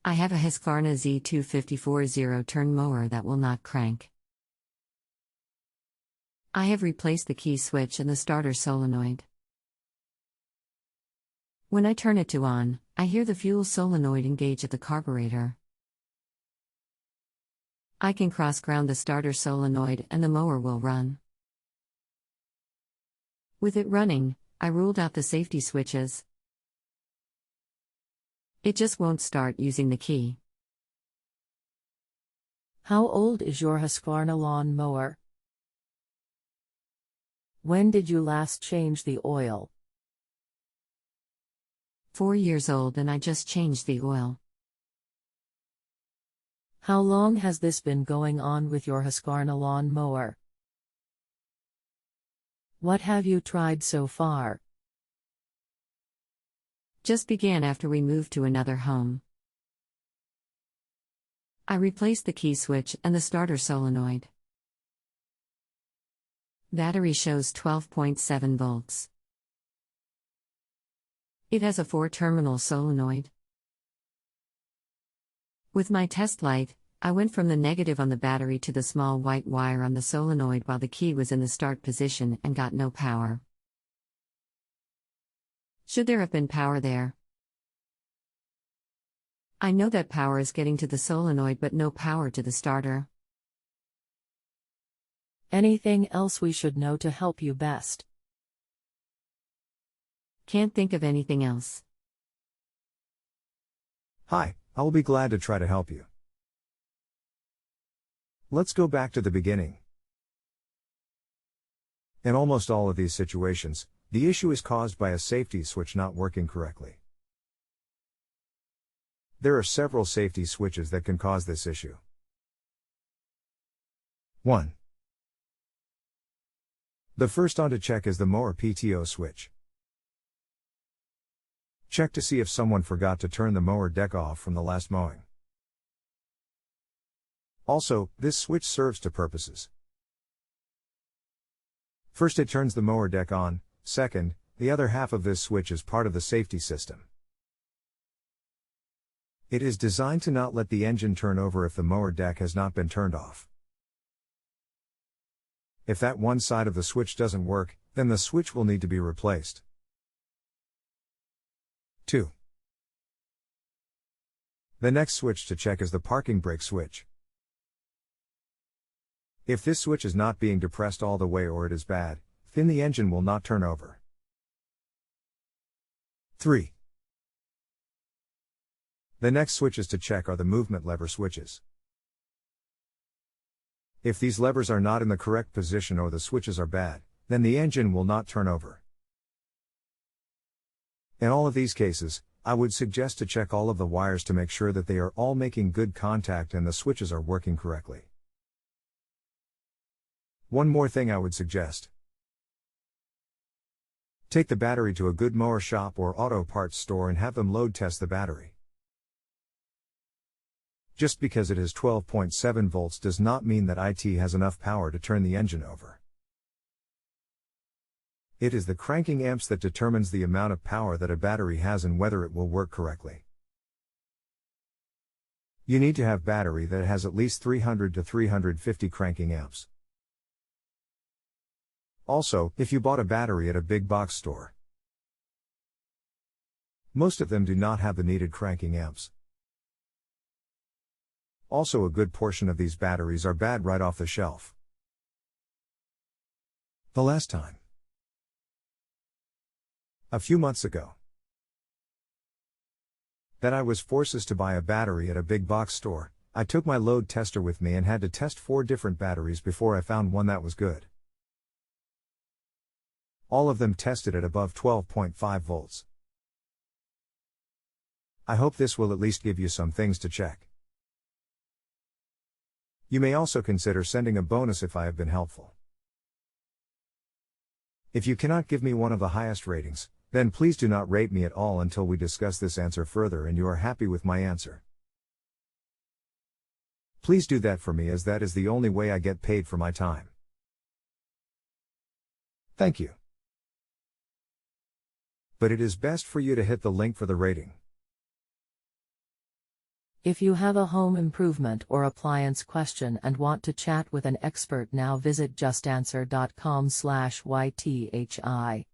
I have a Husqvarna Z254 zero-turn mower that will not crank. I have replaced the key switch and the starter solenoid. When I turn it to on, I hear the fuel solenoid engage at the carburetor. I can cross-ground the starter solenoid and the mower will run. With it running, I ruled out the safety switches. It just won't start using the key. How old is your Husqvarna lawn mower? When did you last change the oil? 4 years old and I just changed the oil. How long has this been going on with your Husqvarna lawn mower? What have you tried so far? Just began after we moved to another home. I replaced the key switch and the starter solenoid. Battery shows 12.7 volts. It has a 4-terminal solenoid. With my test light, I went from the negative on the battery to the small white wire on the solenoid while the key was in the start position and got no power. Should there have been power there? I know that power is getting to the solenoid but no power to the starter. Anything else we should know to help you best? Can't think of anything else. Hi, I will be glad to try to help you. Let's go back to the beginning. In almost all of these situations, the issue is caused by a safety switch not working correctly. There are several safety switches that can cause this issue. 1. The first on to check is the mower PTO switch. Check to see if someone forgot to turn the mower deck off from the last mowing. Also, this switch serves two purposes. First, it turns the mower deck on. Second, the other half of this switch is part of the safety system. It is designed to not let the engine turn over if the mower deck has not been turned off. If that one side of the switch doesn't work, then the switch will need to be replaced. 2. The next switch to check is the parking brake switch. If this switch is not being depressed all the way or it is bad, then the engine will not turn over. 3. The next switches to check are the movement lever switches. If these levers are not in the correct position or the switches are bad, then the engine will not turn over. In all of these cases, I would suggest to check all of the wires to make sure that they are all making good contact and the switches are working correctly. One more thing I would suggest. Take the battery to a good mower shop or auto parts store and have them load test the battery. Just because it has 12.7 volts does not mean that it has enough power to turn the engine over. It is the cranking amps that determines the amount of power that a battery has and whether it will work correctly. You need to have battery that has at least 300 to 350 cranking amps. Also, if you bought a battery at a big box store, most of them do not have the needed cranking amps. Also, a good portion of these batteries are bad right off the shelf. The last time, a few months ago, that I was forced to buy a battery at a big box store, I took my load tester with me and had to test 4 different batteries before I found one that was good. All of them tested at above 12.5 volts. I hope this will at least give you some things to check. You may also consider sending a bonus if I have been helpful. If you cannot give me one of the highest ratings, then please do not rate me at all until we discuss this answer further and you are happy with my answer. Please do that for me as that is the only way I get paid for my time. Thank you. But it is best for you to hit the link for the rating. If you have a home improvement or appliance question and want to chat with an expert now, visit justanswer.com/ythi.